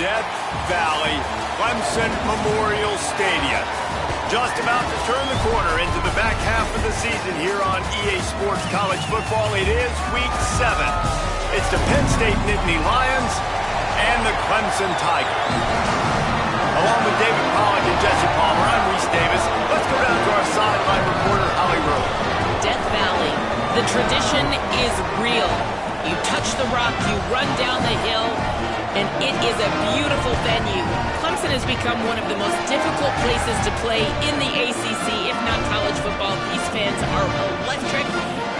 Death Valley, Clemson Memorial Stadium. Just about to turn the corner into the back half of the season here on EA Sports College Football. It is Week 7. It's the Penn State Nittany Lions and the Clemson Tigers. Along with David Pollack and Jesse Palmer, I'm Reese Davis. Let's go down to our sideline reporter, Holly Rowe. Death Valley, the tradition is real. You touch the rock, you run down the hill, and it is a beautiful venue. Clemson has become one of the most difficult places to play in the ACC, if not college football. These fans are electric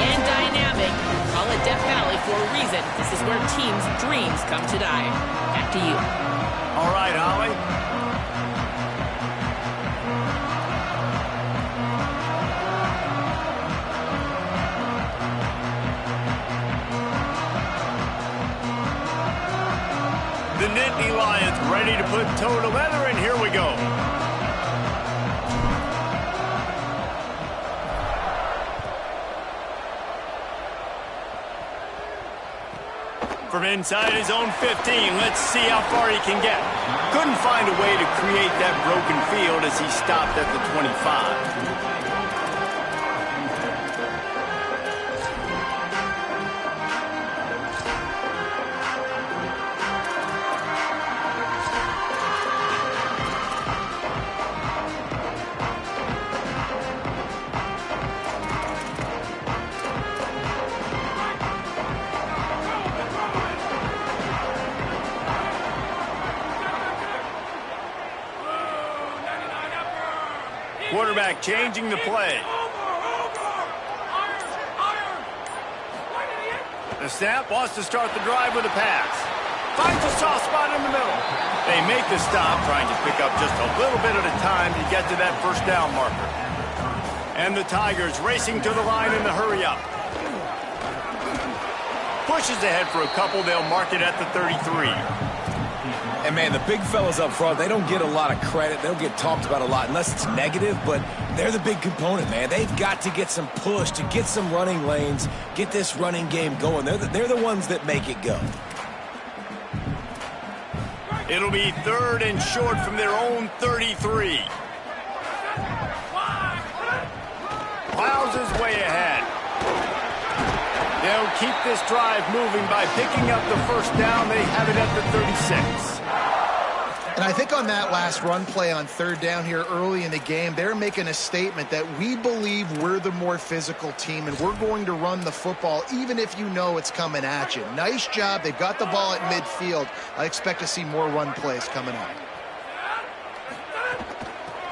and dynamic. Call it Death Valley for a reason. This is where teams' dreams come to die. Back to you. All right, Holly. The Nittany Lions ready to put toe to leather, and here we go. From inside his own 15, let's see how far he can get. Couldn't find a way to create that broken field as he stopped at the 25. Quarterback changing the play. The snap wants to start the drive with a pass. Finds a soft spot in the middle. They make the stop, trying to pick up just a little bit at a time to get to that first down marker. And the Tigers racing to the line in the hurry up. Pushes ahead for a couple. They'll mark it at the 33. And, man, the big fellas up front, they don't get a lot of credit. They don't get talked about a lot unless it's negative, but they're the big component, man. They've got to get some push, to get some running lanes, get this running game going. They're the ones that make it go. It'll be third and short from their own 33. Plows his way ahead. They'll keep this drive moving by picking up the first down. They have it at the 36. And I think on that last run play on third down here early in the game, they're making a statement that we believe we're the more physical team and we're going to run the football even if you know it's coming at you. Nice job. They've got the ball at midfield. I expect to see more run plays coming up.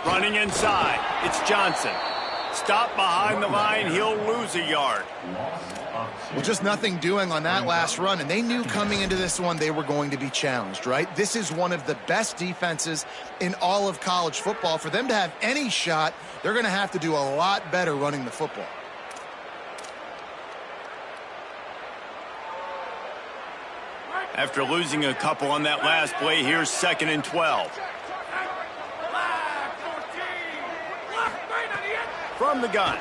Running inside. It's Johnson. Stop behind the line. He'll lose a yard. Well, just nothing doing on that last run, and they knew coming into this one they were going to be challenged, right? This is one of the best defenses in all of college football. For them to have any shot, they're going to have to do a lot better running the football. After losing a couple on that last play, here's 2nd and 12. From the gun.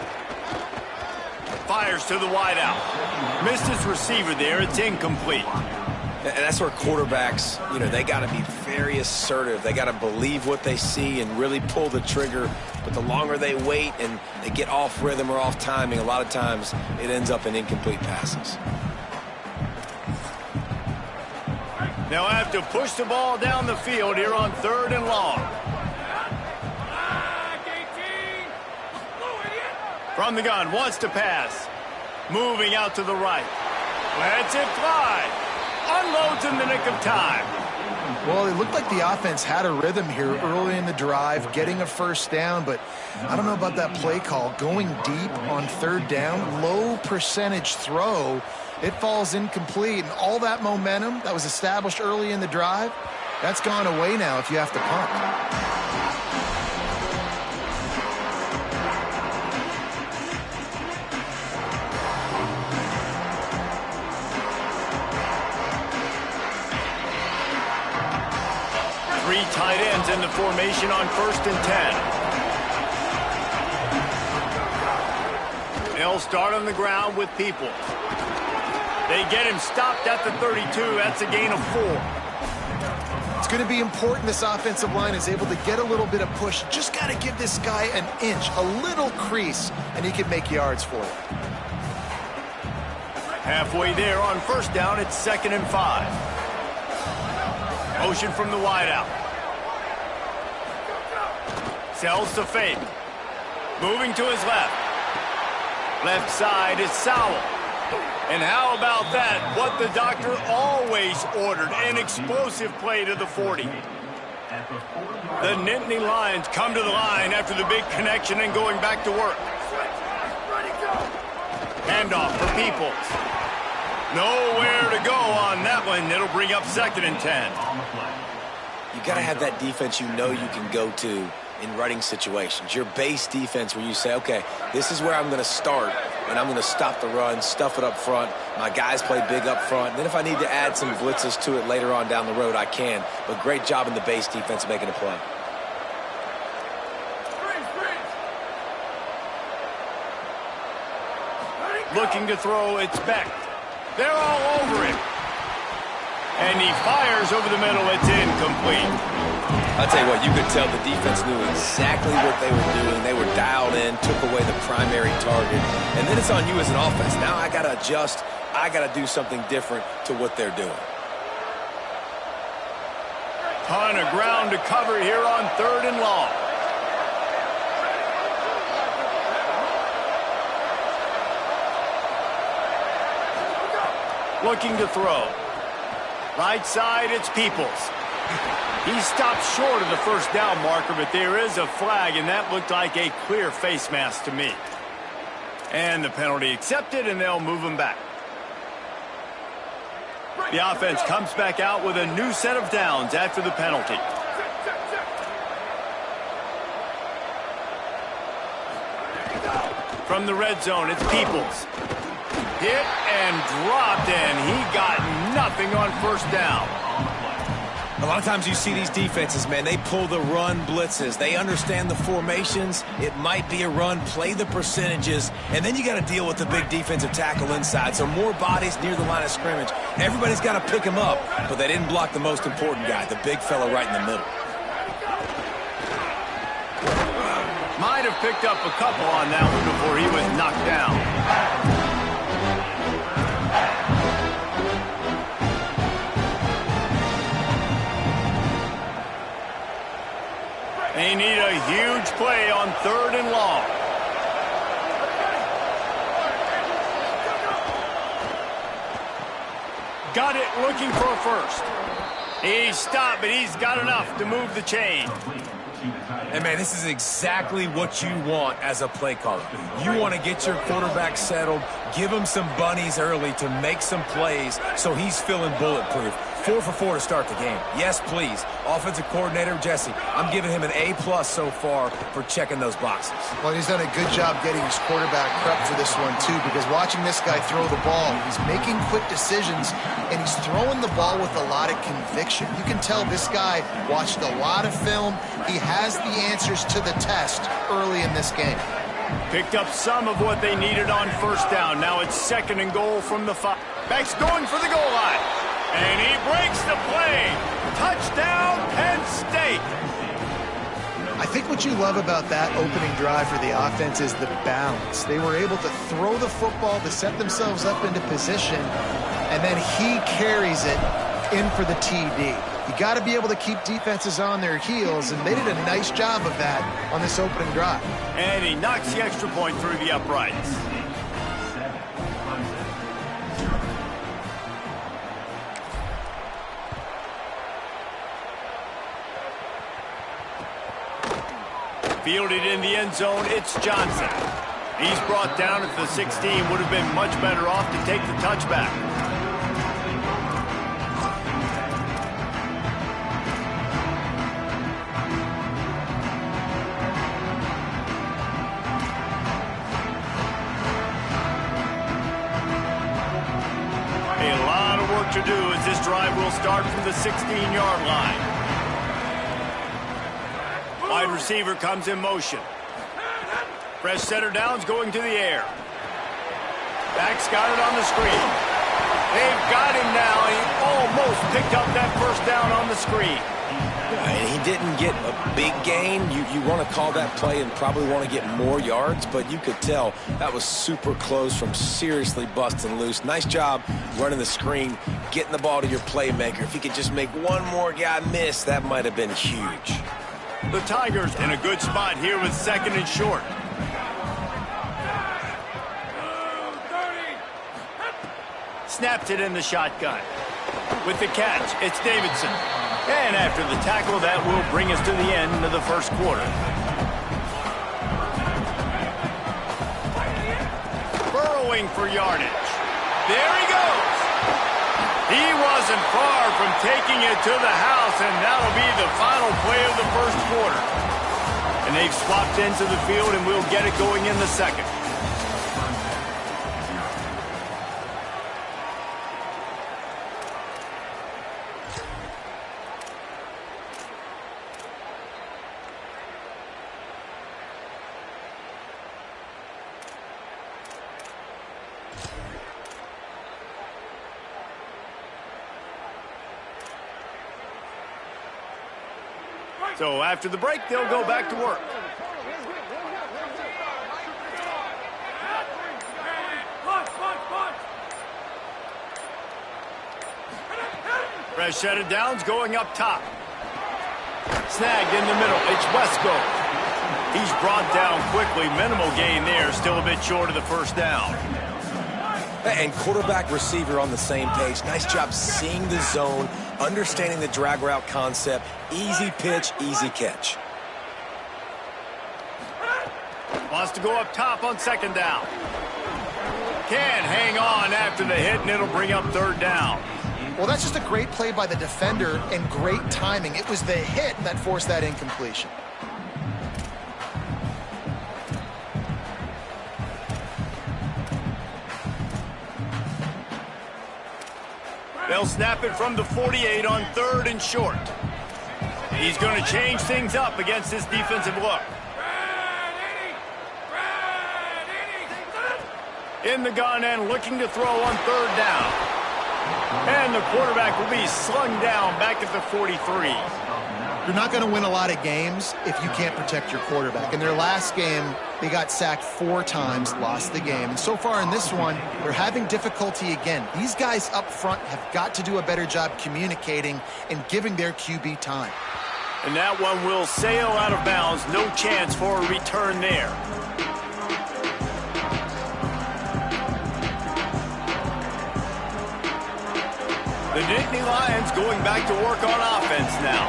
Fires to the wideout. Missed his receiver there. It's incomplete. And that's where quarterbacks, they got to be very assertive. They got to believe what they see and really pull the trigger. But the longer they wait and they get off rhythm or off timing, a lot of times it ends up in incomplete passes. They'll have to push the ball down the field here on 3rd and long. From the gun, wants to pass. Moving out to the right. Lets it fly. Unloads in the nick of time. Well, it looked like the offense had a rhythm here early in the drive, getting a first down, but I don't know about that play call. Going deep on 3rd down, low percentage throw, it falls incomplete, and all that momentum that was established early in the drive, that's gone away now if you have to punt. Three tight ends in the formation on 1st and 10. They'll start on the ground with People. They get him stopped at the 32. That's a gain of 4. It's going to be important this offensive line is able to get a little bit of push. Just got to give this guy an inch, a little crease, and he can make yards for it. Halfway there on first down, it's 2nd and 5. Motion from the wideout. Sells to fake. Moving to his left. Left side is Sowell. And how about that? What the doctor always ordered, an explosive play to the 40. The Nittany Lions come to the line after the big connection and going back to work. Handoff for Peoples. Nowhere to go on that one. It'll bring up 2nd and 10. You got to have that defense you know you can go to in running situations. Your base defense where you say, okay, this is where I'm going to start, and I'm going to stop the run, stuff it up front. My guys play big up front. And then if I need to add some blitzes to it later on down the road, I can. But great job in the base defense making a play. Looking to throw, it's Beck. They're all over him. And he fires over the middle. It's incomplete. I'll tell you what, you could tell the defense knew exactly what they were doing. They were dialed in, took away the primary target. And then it's on you as an offense. Now I got to adjust. I got to do something different to what they're doing. Ton of ground to cover here on 3rd and long. Looking to throw. Right side, it's Peoples. He stopped short of the first down marker, but there is a flag, and that looked like a clear face mask to me. And the penalty accepted, and they'll move him back. The offense comes back out with a new set of downs after the penalty. From the red zone, it's Peoples. Hit and dropped, and he got nothing on first down. A lot of times you see these defenses, man, they pull the run blitzes. They understand the formations. It might be a run, play the percentages, and then you got to deal with the big defensive tackle inside. So more bodies near the line of scrimmage. Everybody's got to pick him up, but they didn't block the most important guy, the big fella right in the middle. Might have picked up a couple on that one before he was knocked down. They need a huge play on 3rd and long. Got it, looking for a first. He stopped, but he's got enough to move the chain. And, man, this is exactly what you want as a play caller. You want to get your quarterback settled, give him some bunnies early to make some plays so he's feeling bulletproof. 4 for 4 to start the game. Yes, please. Offensive coordinator Jesse, I'm giving him an A+ so far for checking those boxes. Well, he's done a good job getting his quarterback prepped for this one, too, because watching this guy throw the ball, he's making quick decisions, and he's throwing the ball with a lot of conviction. You can tell this guy watched a lot of film. He has the answers to the test early in this game. Picked up some of what they needed on first down. Now it's 2nd and goal from the 5. Beck's going for the goal line. And he breaks the play. Touchdown, Penn State. I think what you love about that opening drive for the offense is the balance. They were able to throw the football to set themselves up into position, and then he carries it in for the TD. You got to be able to keep defenses on their heels, and they did a nice job of that on this opening drive. And he knocks the extra point through the uprights. Fielded in the end zone, it's Johnson. He's brought down at the 16, would have been much better off to take the touchback. A lot of work to do as this drive will start from the 16-yard line. Wide receiver comes in motion. Fresh setter down's going to the air. Back's got it on the screen. They've got him now. He almost picked up that first down on the screen. And he didn't get a big gain. You want to call that play and probably want to get more yards, but you could tell that was super close from seriously busting loose. Nice job running the screen, getting the ball to your playmaker. If he could just make one more guy miss, that might have been huge. The Tigers in a good spot here with 2nd and short. Snaps it in the shotgun. With the catch, it's Davidson. And after the tackle, that will bring us to the end of the first quarter. Burrowing for yardage. There he goes. He wasn't far from taking it to the house, and that'll be the final play of the first quarter. And they've swapped into the field, and we'll get it going in the second. So after the break, they'll go back to work. Fresh set of downs going up top. Snagged in the middle. It's Wesco. He's brought down quickly. Minimal gain there. Still a bit short of the first down. And quarterback receiver on the same page. Nice job seeing the zone, understanding the drag route concept. Easy pitch, easy catch. Wants to go up top on 2nd down. Can't hang on after the hit, and it'll bring up 3rd down. Well, that's just a great play by the defender and great timing. It was the hit that forced that incompletion. They'll snap it from the 48 on 3rd and short. He's going to change things up against this defensive look. In the gun and looking to throw on 3rd down. And the quarterback will be slung down back at the 43. You're not going to win a lot of games if you can't protect your quarterback. In their last game, they got sacked 4 times, lost the game. And so far in this one, they're having difficulty again. These guys up front have got to do a better job communicating and giving their QB time. And that one will sail out of bounds. No chance for a return there. The Nittany Lions going back to work on offense now.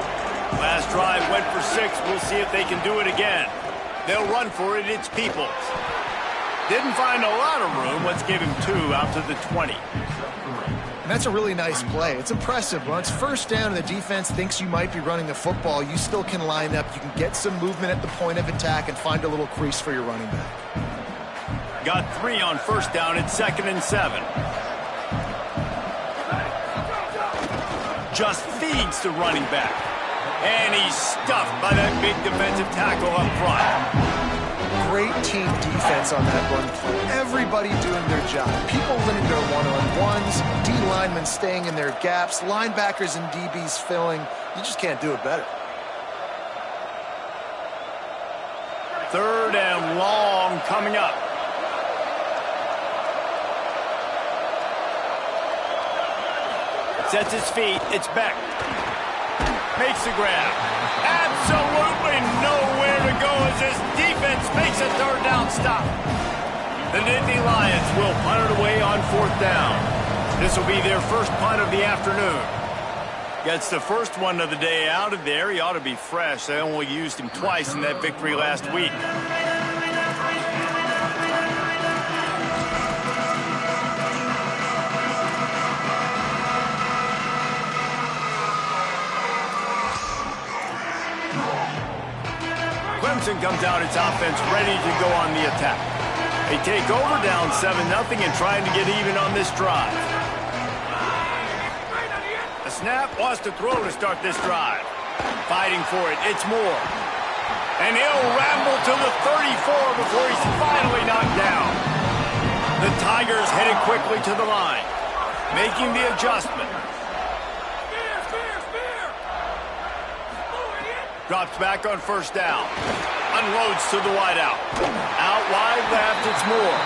Last drive went for 6. We'll see if they can do it again. They'll run for it. It's Peoples. Didn't find a lot of room. Let's give him 2 out to the 20. And that's a really nice play. It's impressive. When it's 1st down and the defense thinks you might be running the football, you still can line up. You can get some movement at the point of attack and find a little crease for your running back. Got 3 on 1st down. It's 2nd and 7. Just feeds the running back. And he's stuffed by that big defensive tackle up front. Great team defense on that run play. Everybody doing their job. People winning their one-on-ones, D linemen staying in their gaps, linebackers and DBs filling. You just can't do it better. 3rd and long coming up. Sets his feet. It's Beck. Makes the grab. Absolutely nowhere to go as this defense makes a 3rd down stop. The Nittany Lions will punt it away on 4th down. This will be their first punt of the afternoon. Gets the first one of the day out of there. He ought to be fresh. They only used him twice in that victory last week. Clemson comes out its offense ready to go on the attack. They take over down 7-0 and trying to get even on this drive. A snap, wants to throw to start this drive. Fighting for it, it's Moore. And he'll ramble to the 34 before he's finally knocked down. The Tigers headed quickly to the line, making the adjustment. Drops back on first down. Unloads to the wideout. Out wide left, it's Moore.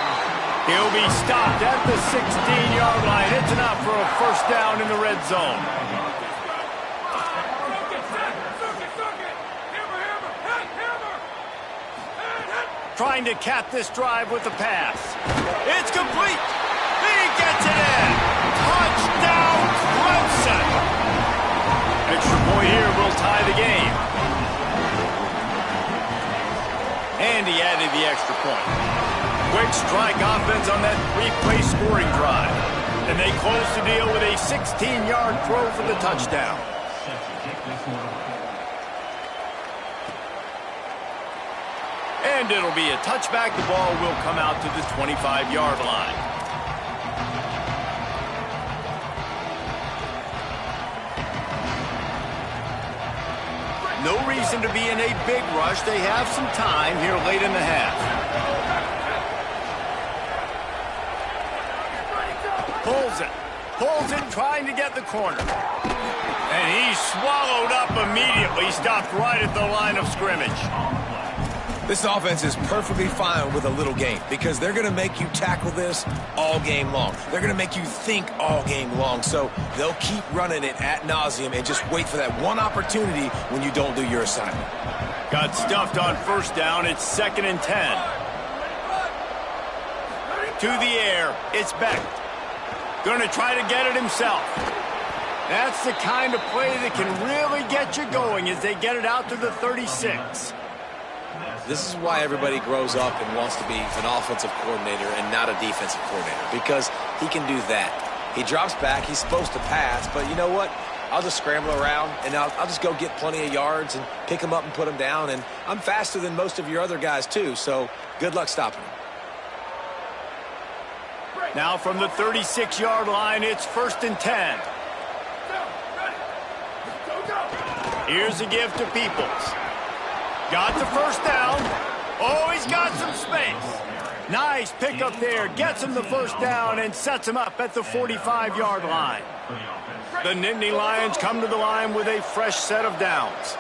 He'll be stopped at the 16-yard line. It's enough for a first down in the red zone. Trying to cap this drive with a pass. It's complete. He gets it in. Touchdown, Clemson. Extra point here will tie the game. And he added the extra point. Quick strike offense on that three-play scoring drive. And they close the deal with a 16-yard throw for the touchdown. And it'll be a touchback. The ball will come out to the 25-yard line. No reason to be in a big rush. They have some time here late in the half. Pulls it, trying to get the corner. And he's swallowed up immediately. Stopped right at the line of scrimmage. This offense is perfectly fine with a little game because they're going to make you tackle this all game long. They're going to make you think all game long. So they'll keep running it ad nauseum and just wait for that one opportunity when you don't do your assignment. Got stuffed on first down. It's 2nd and 10. To the air. It's Beck. Going to try to get it himself. That's the kind of play that can really get you going as they get it out to the 36. This is why everybody grows up and wants to be an offensive coordinator and not a defensive coordinator, because he can do that. He drops back. He's supposed to pass, but you know what? I'll just scramble around, and I'll just go get plenty of yards and pick them up and put them down, and I'm faster than most of your other guys, too, so good luck stopping him. Now from the 36-yard line, it's 1st and 10. Here's a give to Peoples. Got the first down. Oh, he's got some space. Nice pickup there. Gets him the first down and sets him up at the 45-yard line. The Nittany Lions come to the line with a fresh set of downs.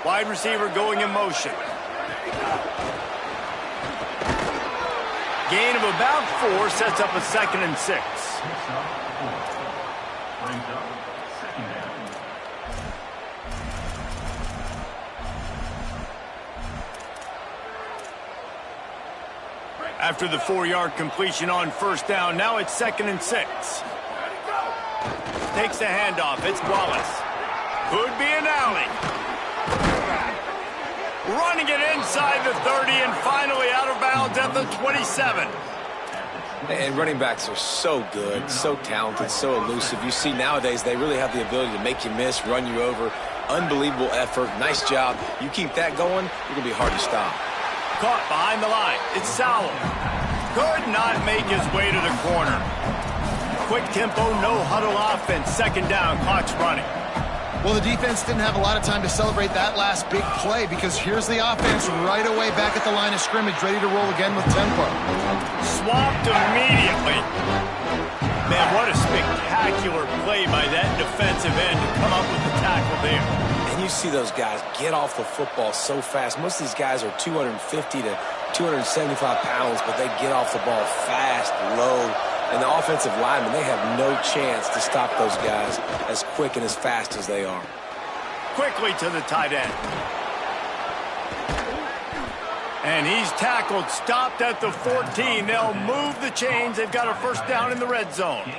Wide receiver going in motion. Gain of about 4 sets up a 2nd and 6. After the 4-yard completion on first down, now it's 2nd and 6. Takes the handoff. It's Wallace. Could be an alley. Running it inside the 30 and finally out of bounds at the 27. And running backs are so good, so talented, so elusive. You see nowadays they really have the ability to make you miss, run you over. Unbelievable effort. Nice job. You keep that going, you're going to be hard to stop. Caught behind the line. It's Sowell. Could not make his way to the corner. Quick tempo, no huddle offense. 2nd down, clock's running. Well, the defense didn't have a lot of time to celebrate that last big play because here's the offense right away back at the line of scrimmage, ready to roll again with tempo. Swapped immediately. Man, what a spectacular play by that defensive end to come up with the tackle there. And you see those guys get off the football so fast. Most of these guys are 250 to 275 pounds, but they get off the ball fast, low. And the offensive linemen, they have no chance to stop those guys as quick and as fast as they are. Quickly to the tight end. And he's tackled, stopped at the 14. They'll move the chains. They've got a first down in the red zone.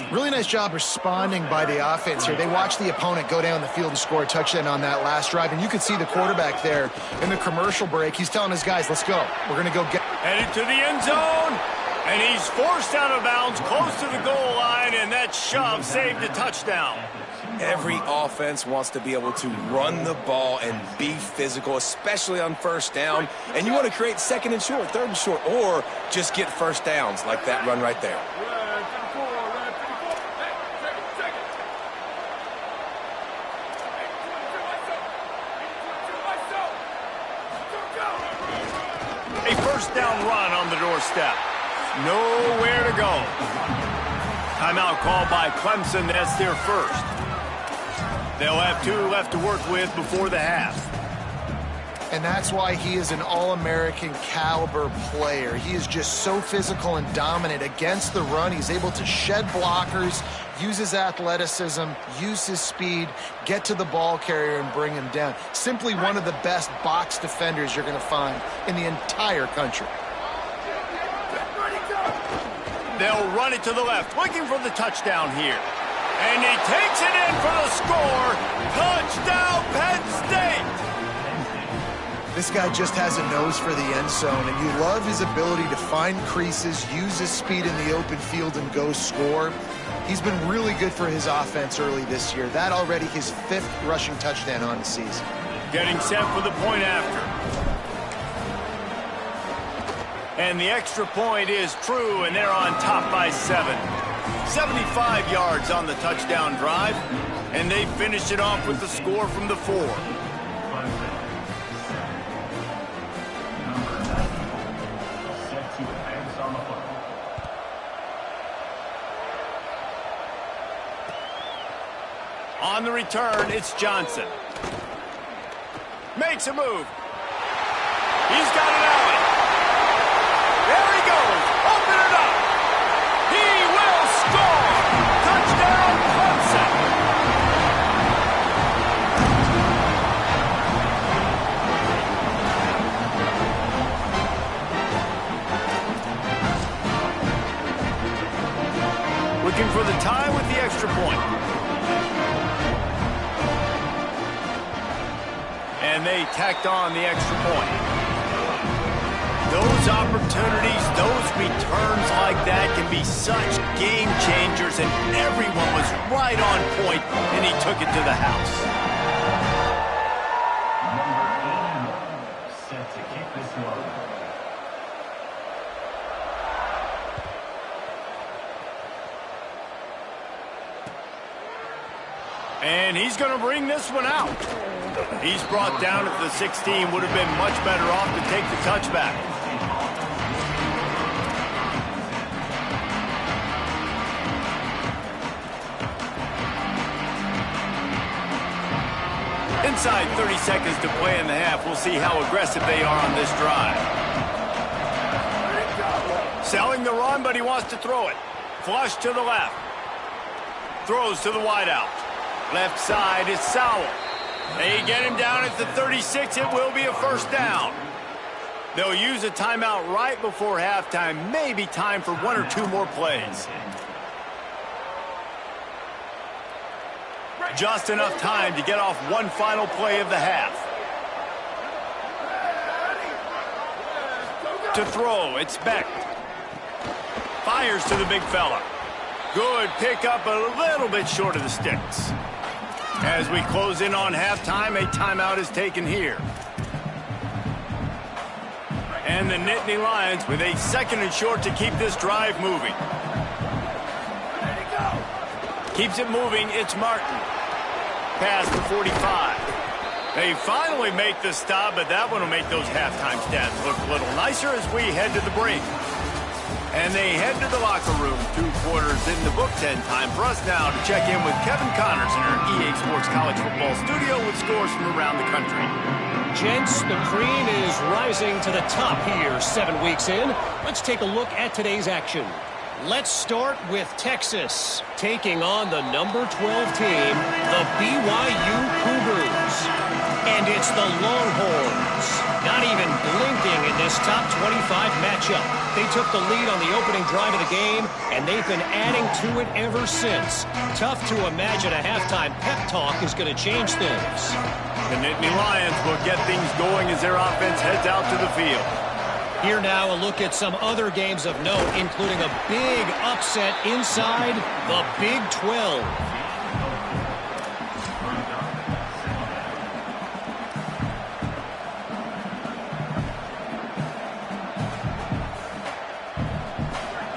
Really nice job responding by the offense here. They watched the opponent go down the field and score a touchdown on that last drive. And you could see the quarterback there in the commercial break. He's telling his guys, let's go. We're going to go get... Headed to the end zone. And he's forced out of bounds close to the goal line. And that shove saved a touchdown. Every offense wants to be able to run the ball and be physical, especially on first down. And you want to create 2nd and short, 3rd and short, or just get first downs like that run right there. A first down run on the doorstep. Nowhere to go. Timeout called by Clemson. That's their first. They'll have 2 left to work with before the half. And that's why he is an All-American caliber player. He is just so physical and dominant against the run. He's able to shed blockers, use his athleticism, use his speed, get to the ball carrier and bring him down. Simply one of the best box defenders you're going to find in the entire country. They'll run it to the left, looking for the touchdown here. And he takes it in for the score. Touchdown, Penn State! This guy just has a nose for the end zone, and you love his ability to find creases, use his speed in the open field, and go score. He's been really good for his offense early this year. That already his 5th rushing touchdown on the season. Getting set for the point after. And the extra point is true, and they're on top by 7. 75 yards on the touchdown drive, and they finish it off with the score from the 4. On the return, it's Johnson. Makes a move. He's got it out. There he goes. Open it up. He will score. Touchdown, Clemson. Looking for the tie with the extra point. And they tacked on the extra point. Those opportunities, those returns like that can be such game changers, and everyone was right on point, and he took it to the house. Number 80, set to kick this one. And he's going to bring this one out. He's brought down at the 16. Would have been much better off to take the touchback. Inside 30 seconds to play in the half. We'll see how aggressive they are on this drive. Selling the run, but he wants to throw it. Flush to the left. Throws to the wideout. Left side is Sowell. They get him down at the 36. It will be a first down. They'll use a timeout right before halftime. Maybe time for 1 or 2 more plays. Just enough time to get off one final play of the half. To throw, it's Beck. Fires to the big fella. Good pickup, a little bit short of the sticks. As we close in on halftime, a timeout is taken here. And the Nittany Lions with a 2nd and short to keep this drive moving. Keeps it moving, it's Martin. Pass to 45. They finally make the stop, but that one will make those halftime stats look a little nicer as we head to the break. And they head to the locker room. 2 quarters in the book. 10 time for us now to check in with Kevin Connors in our EA Sports College Football studio with scores from around the country. Gents, the cream is rising to the top here 7 weeks in. Let's take a look at today's action. Let's start with Texas, taking on the number 12 team, the BYU Cougars. And it's the Longhorns, not even blinking in this top 25 matchup. They took the lead on the opening drive of the game, and they've been adding to it ever since. Tough to imagine a halftime pep talk is going to change things. The Nittany Lions will get things going as their offense heads out to the field. Here now a look at some other games of note, including a big upset inside the Big 12.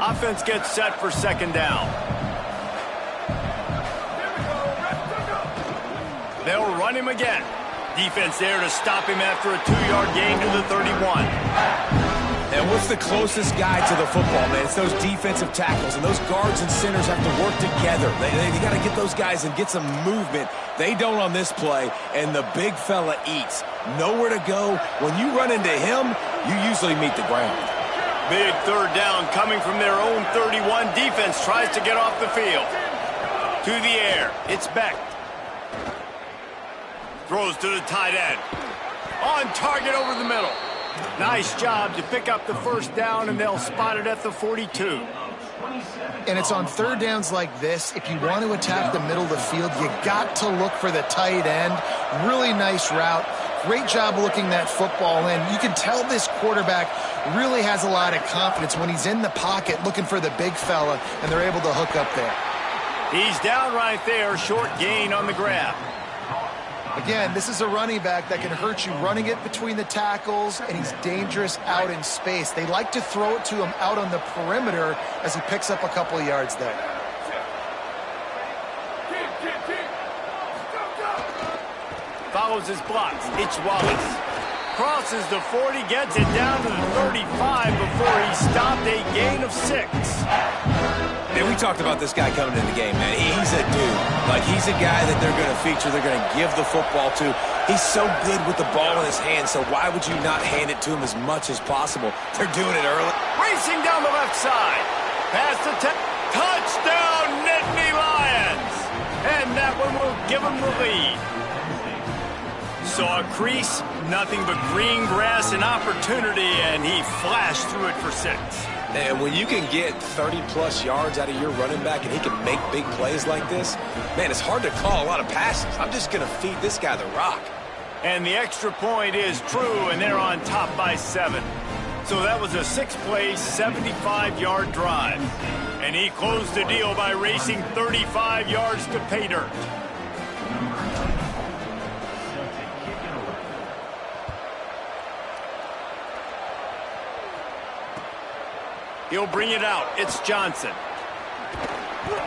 Offense gets set for 2nd down. They'll run him again. Defense there to stop him after a 2-yard gain to the 31. And what's the closest guy to the football, man? It's those defensive tackles, and those guards and centers have to work together. They got to get those guys and get some movement. They don't on this play, and the big fella eats. Nowhere to go. When you run into him, you usually meet the ground. Big third down coming from their own 31. Defense tries to get off the field. To the air. It's Beck. Throws to the tight end. On target over the middle. Nice job to pick up the first down, and they'll spot it at the 42. And it's on third downs like this. If you want to attack the middle of the field, you got to look for the tight end. Really nice route. Great job looking that football in. You can tell this quarterback really has a lot of confidence when he's in the pocket looking for the big fella, and they're able to hook up there. He's down right there. Short gain on the grab. Again, this is a running back that can hurt you running it between the tackles, and he's dangerous out in space. They like to throw it to him out on the perimeter as he picks up a couple of yards there. Follows his blocks. It's Wallace. Crosses the 40, gets it down to the 35 before he stopped, a gain of 6. Man, we talked about this guy coming in the game, man. He's a dude. Like, he's a guy that they're going to feature, they're going to give the football to. He's so good with the ball in his hand, so why would you not hand it to him as much as possible? They're doing it early. Racing down the left side. Pass the touchdown, Nittany Lions. And that one will give him the lead. Saw a crease, nothing but green grass and opportunity, and he flashed through it for 6. And when you can get 30-plus yards out of your running back and he can make big plays like this, man, it's hard to call a lot of passes. I'm just going to feed this guy the rock. And the extra point is true, and they're on top by 7. So that was a 6-play, 75-yard drive. And he closed the deal by racing 35 yards to pay dirt. He'll bring it out. It's Johnson.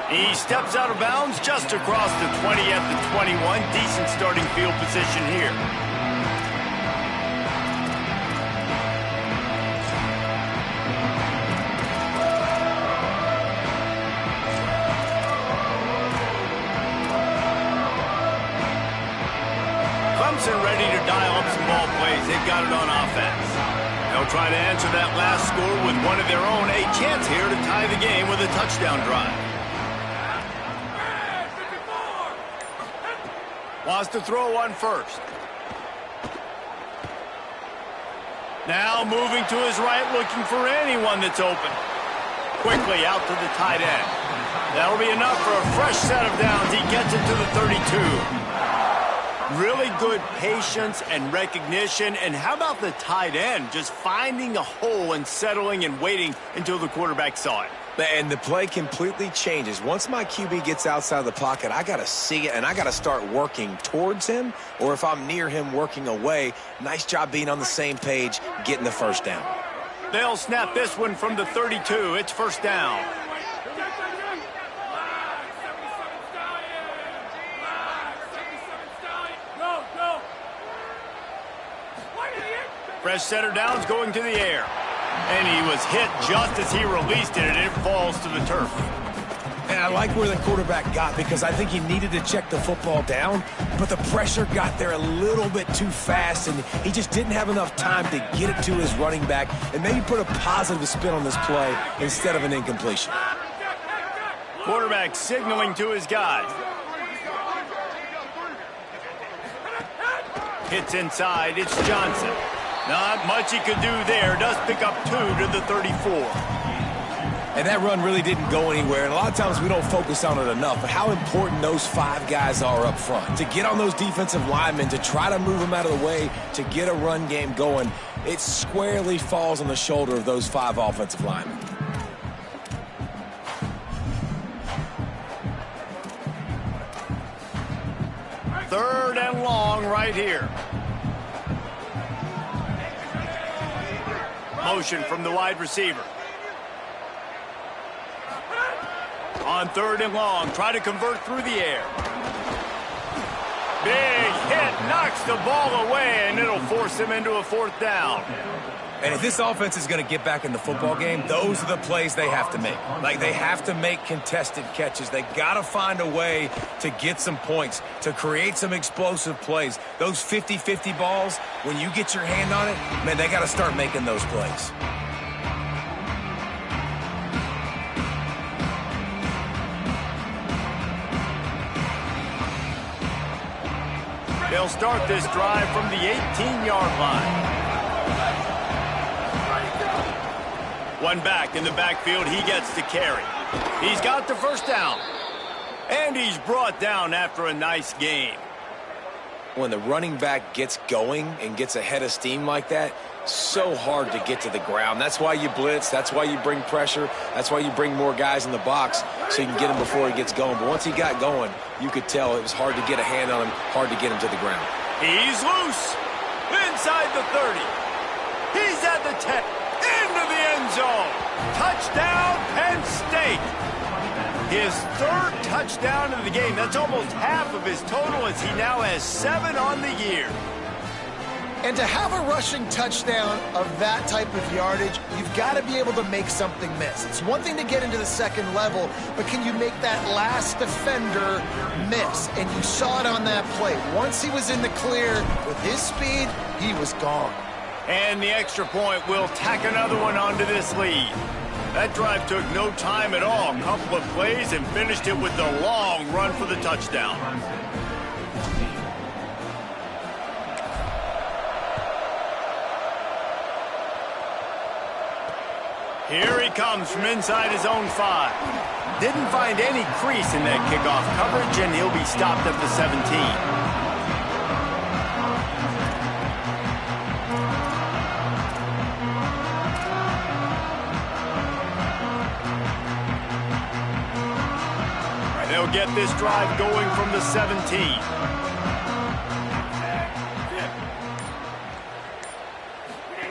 He steps out of bounds just across the 20 at the 21. Decent starting field position here. Clemson ready to dial up some ball plays. They've got it on offense. They'll try to answer that last score with one of their own. A chance here to tie the game with a touchdown drive. Wants to throw one first. Now moving to his right, looking for anyone that's open. Quickly out to the tight end. That'll be enough for a fresh set of downs. He gets it to the 32. Really good patience and recognition. And how about the tight end just finding a hole and settling and waiting until the quarterback saw it? And the play completely changes. Once my QB gets outside of the pocket, I got to see it, and I got to start working towards him, or if I'm near him, working away. Nice job being on the same page, getting the first down. They'll snap this one from the 32. It's first down. Fresh setter downs going to the air. And he was hit just as he released it, and it falls to the turf. And I like where the quarterback got, because I think he needed to check the football down, but the pressure got there a little bit too fast, and he just didn't have enough time to get it to his running back and maybe put a positive spin on this play instead of an incompletion. Quarterback signaling to his guys. Hits inside. It's Johnson. Not much he could do there. Does pick up 2 to the 34. And that run really didn't go anywhere. And a lot of times we don't focus on it enough. But how important those 5 guys are up front. To get on those defensive linemen, to try to move them out of the way, to get a run game going, it squarely falls on the shoulder of those 5 offensive linemen. Third and long right here. Motion from the wide receiver. On third and long, try to convert through the air. Big hit, knocks the ball away, and it'll force him into a fourth down. And if this offense is going to get back in the football game, those are the plays they have to make. Like, they have to make contested catches. They got to find a way to get some points, to create some explosive plays. Those 50-50 balls, when you get your hand on it, man, they got to start making those plays. They'll start this drive from the 18-yard line. One back in the backfield, he gets to carry. He's got the first down. And he's brought down after a nice gain. When the running back gets going and gets ahead of steam like that, so hard to get to the ground. That's why you blitz. That's why you bring pressure. That's why you bring more guys in the box so you can get him before he gets going. But once he got going, you could tell it was hard to get a hand on him, hard to get him to the ground. He's loose. Inside the 30. He's at the 10. Into the end zone. Touchdown, Penn State. His third touchdown of the game. That's almost half of his total as he now has 7 on the year. And to have a rushing touchdown of that type of yardage, you've got to be able to make something miss. It's one thing to get into the second level, but can you make that last defender miss? And you saw it on that play. Once he was in the clear, with his speed, he was gone. And the extra point will tack another one onto this lead. That drive took no time at all. A couple of plays and finished it with the long run for the touchdown. Here he comes from inside his own 5. Didn't find any crease in that kickoff coverage, and he'll be stopped at the 17. They'll get this drive going from the 17.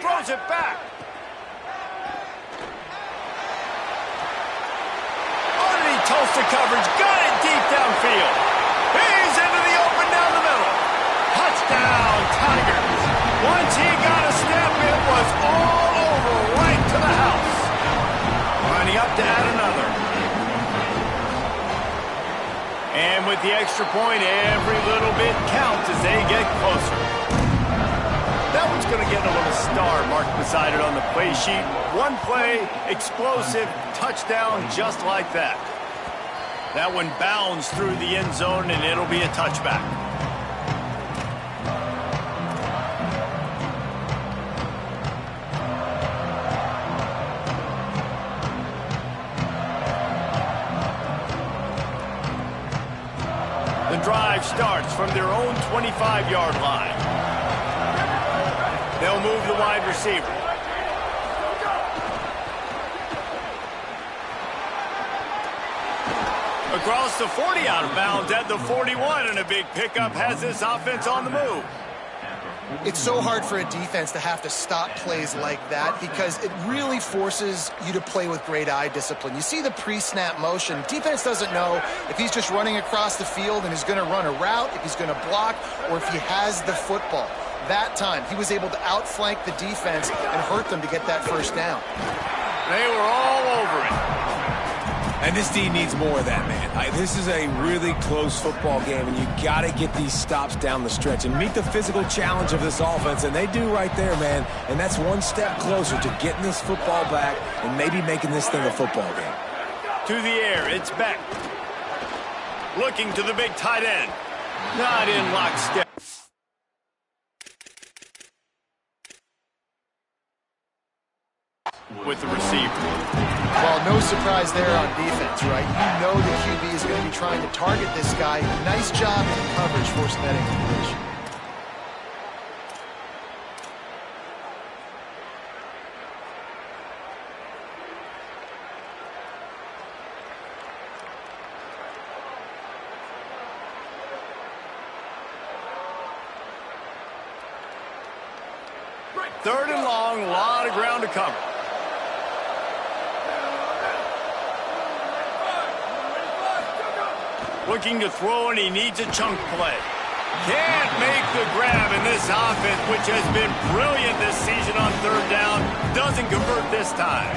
Throws it back. Underneath Tulsa coverage, got it deep downfield. He's into the open down the middle. Touchdown, Tigers. Once he got a step, it was all over right to the house. Lining up to add another. And with the extra point, every little bit counts as they get closer. That one's going to get a little star marked beside it on the play sheet. One play, explosive, touchdown, just like that. That one bounds through the end zone, and it'll be a touchback. The drive starts from their own 25-yard line. They'll move the wide receiver. Across the 40, out of bounds at the 41, and a big pickup has this offense on the move. It's so hard for a defense to have to stop plays like that because it really forces you to play with great eye discipline. You see the pre-snap motion. Defense doesn't know if he's just running across the field and he's going to run a route, if he's going to block, or if he has the football. That time, he was able to outflank the defense and hurt them to get that first down. They were all over it. And this D needs more of that, man. This is a really close football game, and you got to get these stops down the stretch and meet the physical challenge of this offense, and they do right there, man. And that's one step closer to getting this football back and maybe making this thing a football game. To the air, it's Beck. Looking to the big tight end. Not in lockstep. With the receiver. Well, no surprise there on defense, right? You know the QB is going to be trying to target this guy. Nice job in coverage forcing that incompletion. Third and long, a lot of ground to cover. Looking to throw, and he needs a chunk play. Can't make the grab, and this offense, which has been brilliant this season on third down, doesn't convert this time.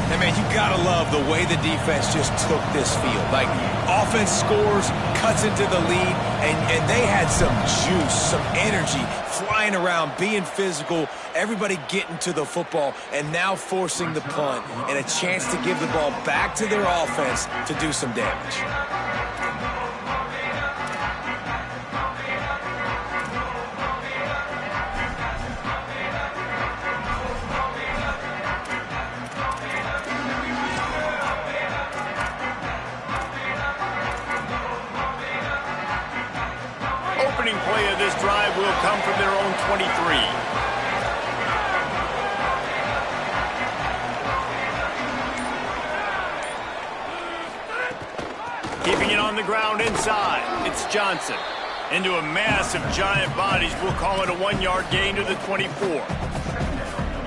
And, man, you got to love the way the defense just took this field. Like, offense scores, cuts into the lead, and they had some juice, some energy, flying around, being physical, everybody getting to the football, and now forcing the punt and a chance to give the ball back to their offense to do some damage. Opening play of this drive will come from their own 23. Keeping it on the ground inside. It's Johnson. Into a mass of giant bodies. We'll call it a 1-yard gain to the 24.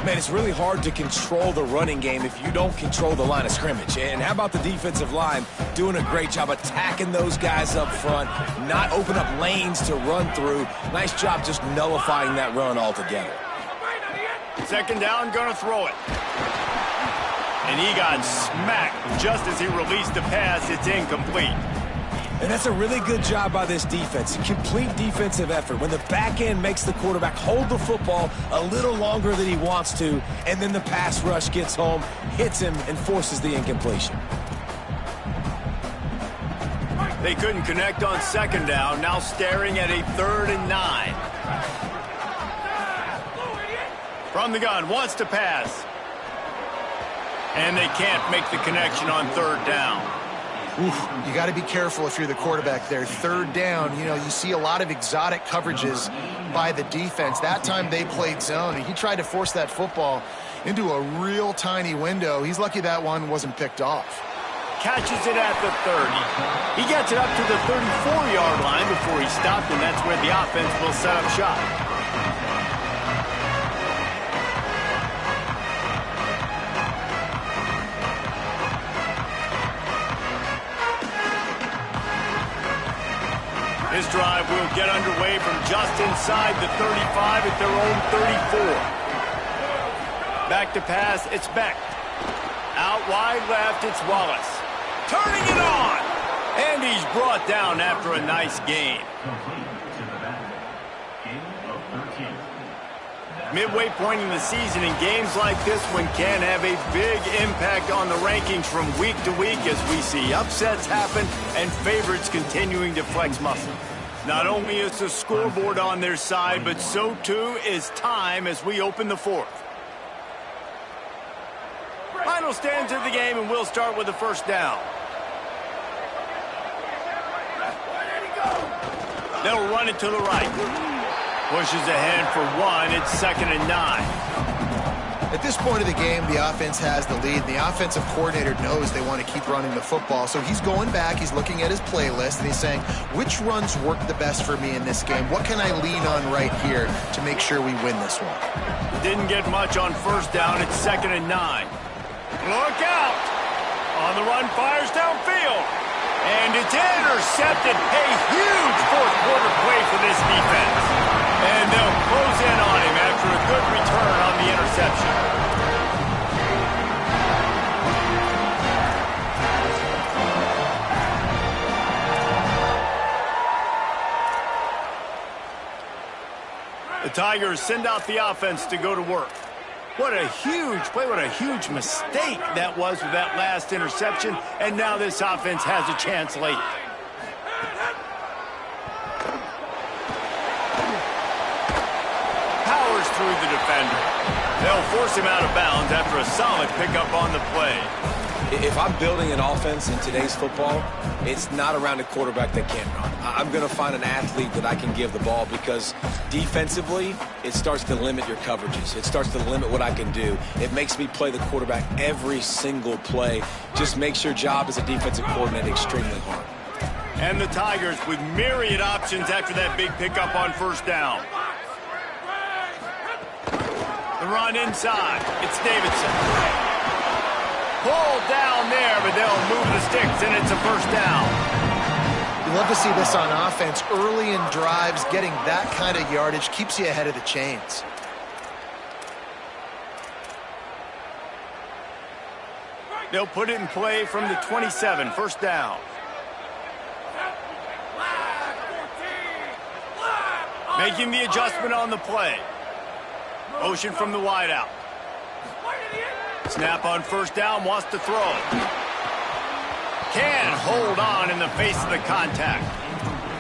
Man, it's really hard to control the running game if you don't control the line of scrimmage. And how about the defensive line doing a great job attacking those guys up front, not open up lanes to run through. Nice job just nullifying that run altogether. Second down, gonna throw it. And he got smacked just as he released the pass. It's incomplete. And that's a really good job by this defense. A complete defensive effort. When the back end makes the quarterback hold the football a little longer than he wants to, and then the pass rush gets home, hits him, and forces the incompletion. They couldn't connect on second down. Now staring at a 3rd and 9. From the gun, wants to pass. And they can't make the connection on 3rd down. Oof, you got to be careful if you're the quarterback there. 3rd down, you know, you see a lot of exotic coverages by the defense. That time they played zone, and he tried to force that football into a real tiny window. He's lucky that one wasn't picked off. Catches it at the 30. He gets it up to the 34-yard line before he stopped, and that's where the offense will set up shop. This drive will get underway from just inside the 35 at their own 34. Back to pass, it's Beck. Out wide left, it's Wallace. Turning it on! And he's brought down after a nice gain. Midway point in the season, in games like this one can have a big impact on the rankings from week to week as we see upsets happen and favorites continuing to flex muscle. Not only is the scoreboard on their side, but so too is time as we open the 4th. Final stands of the game, and we'll start with the first down. They'll run it to the right. Pushes ahead for 1. It's 2nd and 9. At this point of the game, the offense has the lead, and the offensive coordinator knows they want to keep running the football. So he's going back, he's looking at his playlist, and he's saying, which runs work the best for me in this game? What can I lean on right here to make sure we win this one? Didn't get much on first down. It's 2nd and 9. Look out! On the run, fires downfield. And it's intercepted. A huge fourth-quarter play for this defense. And they'll close in on him after a good return on the interception. The Tigers send out the offense to go to work. What a huge play, what a huge mistake that was with that last interception. And now this offense has a chance late. Powers through the defender. They'll force him out of bounds after a solid pickup on the play. If I'm building an offense in today's football, it's not around a quarterback that can't run. I'm going to find an athlete that I can give the ball because defensively, it starts to limit your coverages. It starts to limit what I can do. It makes me play the quarterback every single play. Just makes your job as a defensive coordinator extremely hard. And the Tigers with myriad options after that big pickup on first down. The run inside. It's Davidson. Pulled down there, but they'll move the sticks, and it's a first down. The You love to see this on offense. Early in drives, getting that kind of yardage keeps you ahead of the chains. They'll put it in play from the 27, first down. Making the adjustment on the play. Motion from the wideout. Snap on first down, wants to throw. Can hold on in the face of the contact.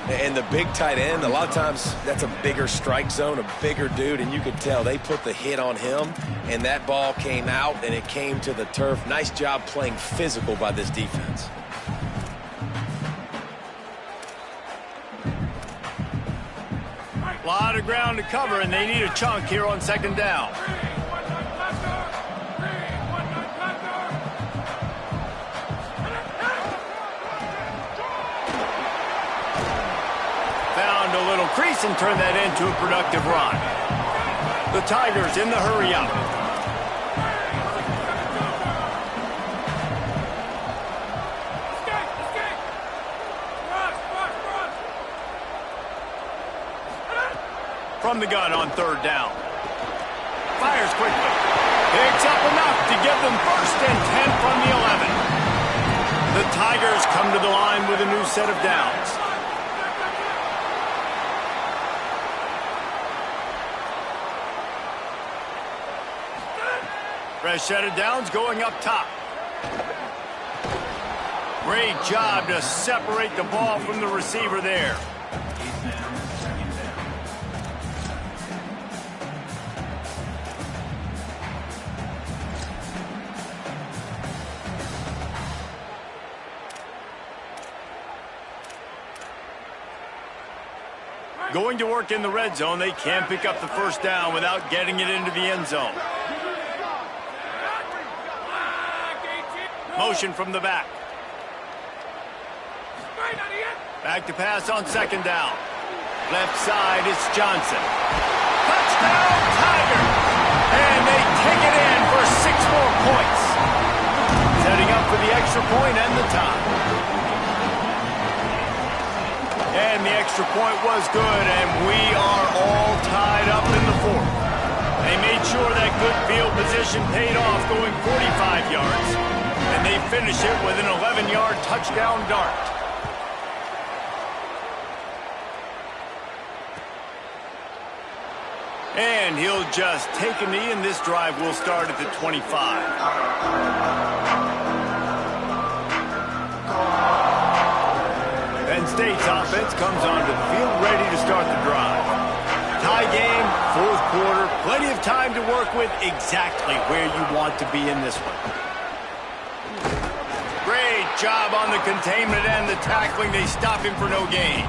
And the big tight end, a lot of times that's a bigger strike zone, a bigger dude, and you could tell they put the hit on him, and that ball came out, and it came to the turf. Nice job playing physical by this defense. A lot of ground to cover, and they need a chunk here on second down. Found a little crease and turned that into a productive run. The Tigers in the hurry up. From the gun on third down. Fires quickly. Picks up enough to give them first and 10 from the 11. The Tigers come to the line with a new set of downs. Fresh set of downs going up top. Great job to separate the ball from the receiver there. Going to work in the red zone, they can't pick up the first down without getting it into the end zone. Motion from the back. Back to pass on second down. Left side, it's Johnson. Touchdown, Tiger! And they take it in for 6 more points. Setting up for the extra point and the tie. And the extra point was good, and we are all tied up in the fourth. They made sure that good field position paid off, going 45 yards. And they finish it with an 11-yard touchdown dart. And he'll just take a knee, and this drive will start at the 25. Penn State's offense comes onto the field ready to start the drive. Tie game, fourth quarter, plenty of time to work with, exactly where you want to be in this one. Great job on the containment and the tackling. They stop him for no gain.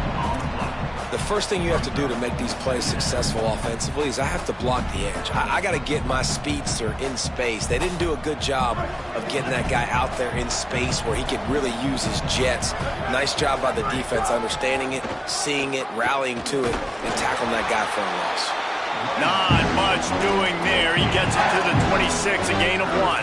The first thing you have to do to make these plays successful offensively is I have to block the edge. I got to get my speedster in space. They didn't do a good job of getting that guy out there in space where he could really use his jets. Nice job by the defense understanding it, seeing it, rallying to it, and tackling that guy for a loss. Not much doing there. He gets it to the 26, a gain of 1.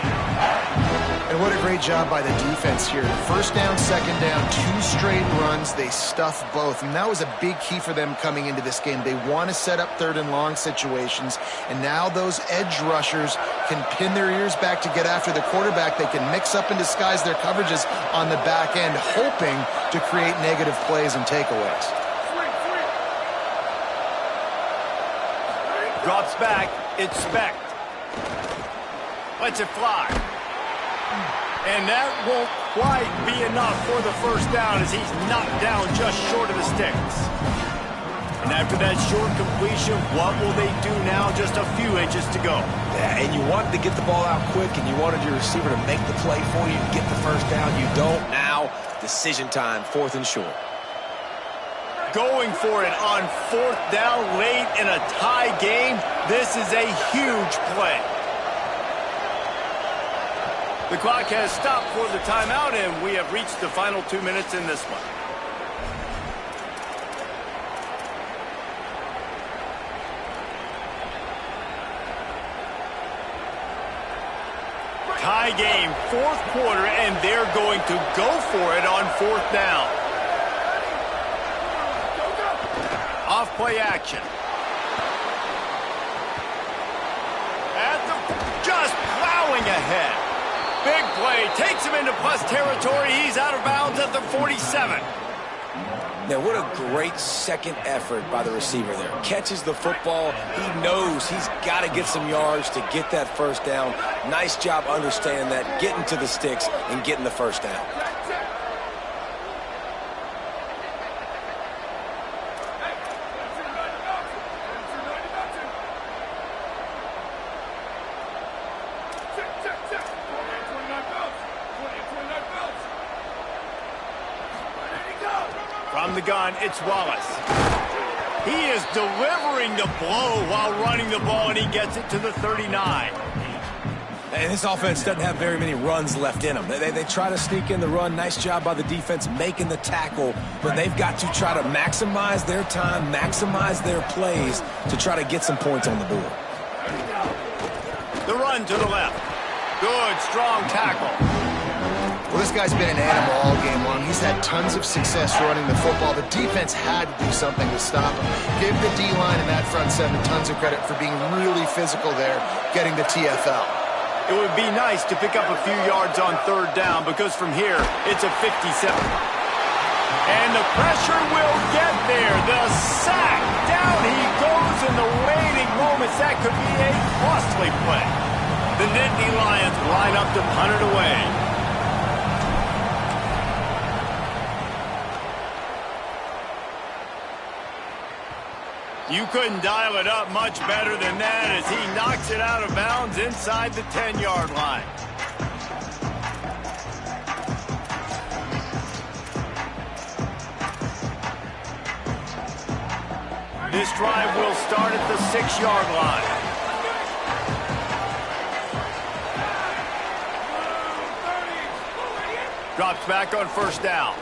And what a great job by the defense here. First down, second down, 2 straight runs. They stuff both. And that was a big key for them coming into this game. They want to set up third and long situations. And now those edge rushers can pin their ears back to get after the quarterback. They can mix up and disguise their coverages on the back end, hoping to create negative plays and takeaways. Drops back. It's Speck. Lets it fly. And that won't quite be enough for the first down as he's knocked down just short of the sticks. And after that short completion, what will they do now? Just a few inches to go. Yeah, and you wanted to get the ball out quick, and you wanted your receiver to make the play for you to get the first down. You don't now. Decision time, 4th and short. Going for it on 4th down late in a tie game. This is a huge play. The clock has stopped for the timeout, and we have reached the final 2 minutes in this one. Tie game, 4th quarter, and they're going to go for it on 4th down. off play action. Just plowing ahead. Big play, takes him into plus territory. He's out of bounds at the 47. Now, what a great second effort by the receiver there. Catches the football. He knows he's got to get some yards to get that first down. Nice job understanding that, getting to the sticks and getting the first down. From the gun, it's Wallace. He is delivering the blow while running the ball, and he gets it to the 39. And this offense doesn't have very many runs left in them. They try to sneak in the run. Nice job by the defense making the tackle, but they've got to try to maximize their time, maximize their plays to try to get some points on the board. The run to the left. Good, strong tackle. Well, this guy's been an animal all game long. He's had tons of success running the football. The defense had to do something to stop him. Give the D-line and that front seven tons of credit for being really physical there, getting the TFL. It would be nice to pick up a few yards on third down because from here, it's a 57. And the pressure will get there. The sack. Down he goes in the waiting moments. That could be a costly play. The Nittany Lions line up to punt it away. You couldn't dial it up much better than that as he knocks it out of bounds inside the 10-yard line. This drive will start at the 6-yard line. Drops back on first down.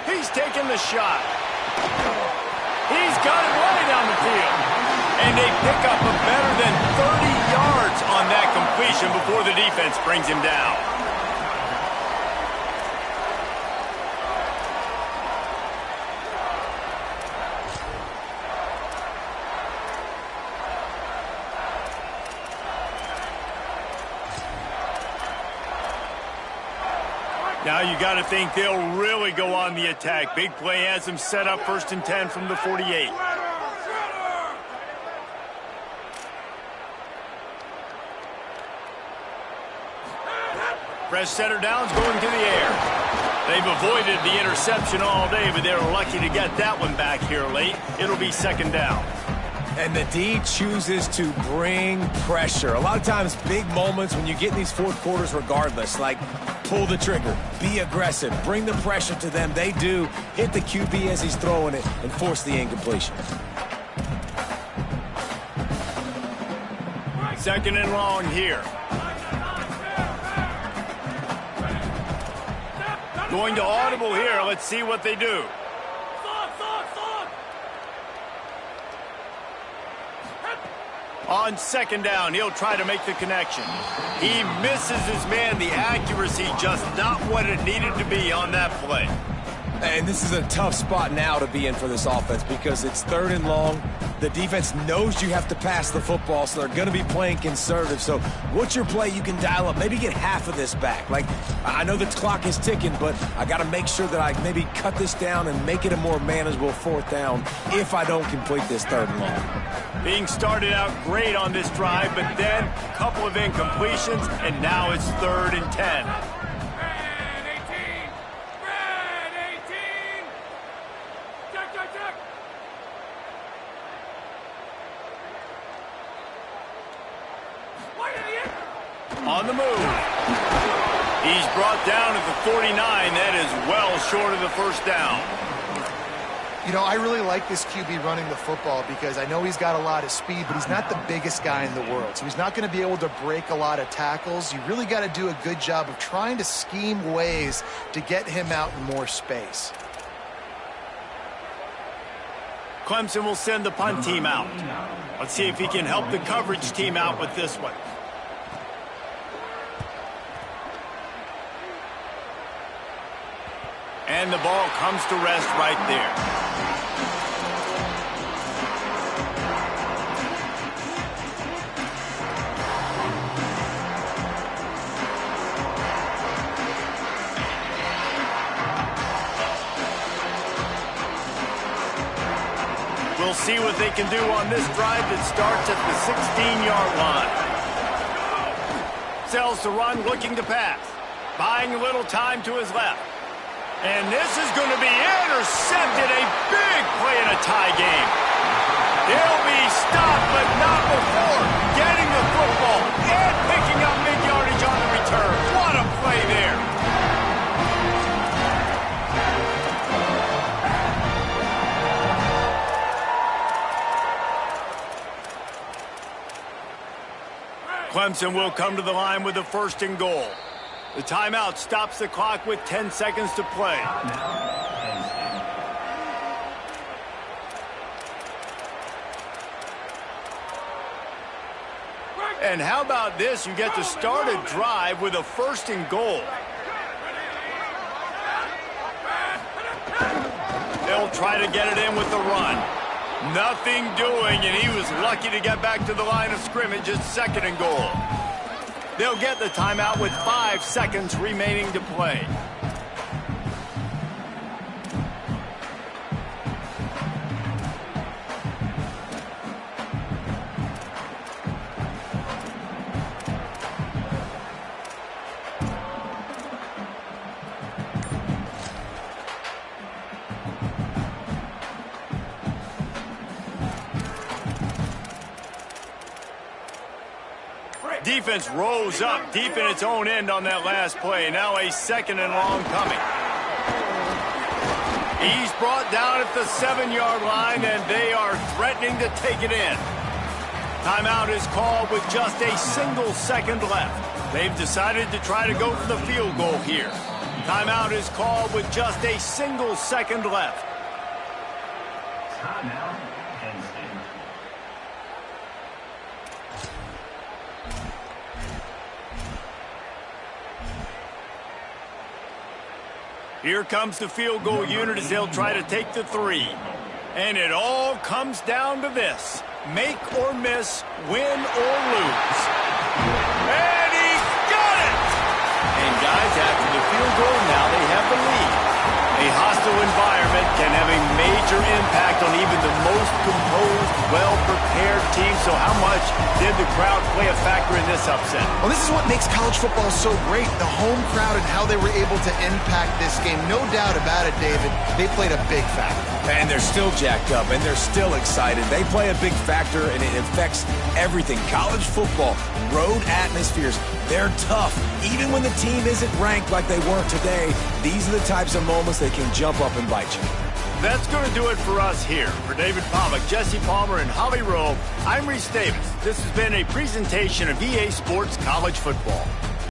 He's taking the shot. He's got it way down the field. And they pick up a better than 30 yards on that completion before the defense brings him down. Now you got to think they'll really go on the attack. Big play has them set up 1st and 10 from the 48. Fresh center downs going to the air. They've avoided the interception all day, but they're lucky to get that one back here late. It'll be 2nd down. And the D chooses to bring pressure. A lot of times, big moments when you get in these fourth quarters regardless, like pull the trigger, be aggressive, bring the pressure to them. They do hit the QB as he's throwing it and force the incompletion. 2nd and long here. Going to audible here. Let's see what they do. On 2nd down, he'll try to make the connection. He misses his man. The accuracy just not what it needed to be on that play. And this is a tough spot now to be in for this offense because it's 3rd and long. The defense knows you have to pass the football, so they're going to be playing conservative. So what's your play you can dial up? Maybe get half of this back. Like, I know the clock is ticking, but I got to make sure that I maybe cut this down and make it a more manageable 4th down if I don't complete this 3rd and long. Being started out great on this drive, but then a couple of incompletions, and now it's 3rd and 10. On the move. He's brought down at the 49. That is well short of the 1st down. You know, I really like this QB running the football because I know he's got a lot of speed, but he's not the biggest guy in the world. So he's not going to be able to break a lot of tackles. You really got to do a good job of trying to scheme ways to get him out in more space. Clemson will send the punt team out. Let's see if he can help the coverage team out with this one. And the ball comes to rest right there. We'll see what they can do on this drive that starts at the 16-yard line. Sells to run, looking to pass. Buying a little time to his left. And this is going to be intercepted. A big play in a tie game. He'll be stopped, but not before getting the football and picking up big yardage on the return. What a play there. Clemson will come to the line with the 1st and goal. The timeout stops the clock with 10 seconds to play. And how about this? You get to start a drive with a 1st and goal. They'll try to get it in with the run. Nothing doing, and he was lucky to get back to the line of scrimmage at 2nd and goal. They'll get the timeout with 5 seconds remaining to play. Defense rose up deep in its own end on that last play. Now a 2nd and long coming. He's brought down at the 7-yard line, and they are threatening to take it in. Timeout is called with just a single second left. They've decided to try to go for the field goal here. Timeout is called with just a single second left. Timeout, Penn State. Here comes the field goal unit as they'll try to take the 3. And it all comes down to this. Make or miss, win or lose. And he's got it! And guys, after the field goal, now they have the lead. A hostile environment can have a major impact on even the most composed, well-prepared team. So how much did the crowd play a factor in this upset? Well, this is what makes college football so great, the home crowd and how they were able to impact this game. No doubt about it, David. They played a big factor. And they're still jacked up, and they're still excited. They play a big factor, and it affects everything. College football, road atmospheres, they're tough. Even when the team isn't ranked like they weren't today, these are the types of moments that can jump up and bite you. That's going to do it for us here. For David Pollack, Jesse Palmer, and Holly Rowe, I'm Reese Davis. This has been a presentation of EA Sports College Football.